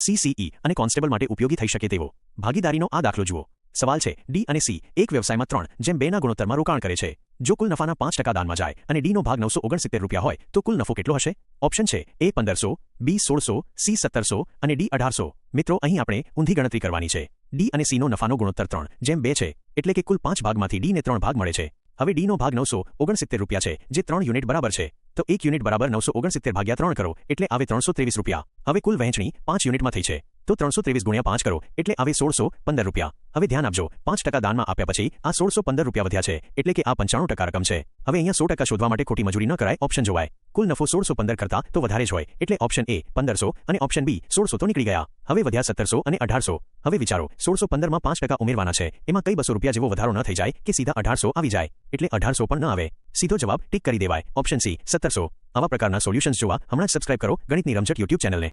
CCE અને constable માટે ઉપયોગી થઈ શકે તેવો ભાગીદારીનો આ દાખલો જુઓ. સવાલ છે ડી અને સી એક વ્યવસાયમાં 3:2ના ગુણોત્તરમાં રોકાણ કરે છે. જો કુલ નફાના 5% દાનમાં જાય અને ડીનો ભાગ ₹969 હોય તો કુલ નફો કેટલો હશે? ઓપ્શન છે એ 1500, બી 1600, સી 1700 અને ડી 1800. મિત્રો અહીં આપણે ઊંધી ગણતરી કરવાની છે. ડી અને સીનો નફાનો ગુણોત્તર 3:2 છે એટલે કે કુલ 5 ભાગમાંથી ડીને 3 ભાગ મળે છે. હવે ડીનો ભાગ ₹969 છે જે 3 યુનિટ બરાબર છે. તો 1 યુનિટ બરાબર 969 ભાગ્યા 3 કરો એટલે આવે ₹323. હવે કુલ વહેંચણી 5 યુનિટમાં થઈ છે તો 323 ગુણ્યા 5 કરો એટલે આવે ₹1615. હવે ધ્યાન આપજો 5% દાનમાં આપ્યા પછી આ ₹1615 વધ્યા છે એટલે કે આ 95% રકમ છે. હવે અહીંયા 100% શોધવા માટે ખોટી મજૂરી ન કરાય. ઓપ્શન જોવાય. કુલ નફો 1615 કરતા તો વધારે જ હોય એટલે ઓપ્શન એ 1500 અને ઓપ્શન બી 1600 તો નીકળી ગયા. હવે વધ્યા 1700 અને 1800. હવે વિચારો 1615માં 5% ઉમેરવાના છે એમાં કઈ ₹200 જેવો વધારો ન થઈ જાય કે સીધા 1800 આવી જાય એટલે 1800 પણ ન આવે. સીધો જવાબ ટીક કરી દેવાય. Option C 1700. આવા પ્રકારના સોલ્યુશન્સ જોવા હમણાં જ સબસ્ક્રાઇબ કરો ગણિતની રમઝટ YouTube ચેનલને.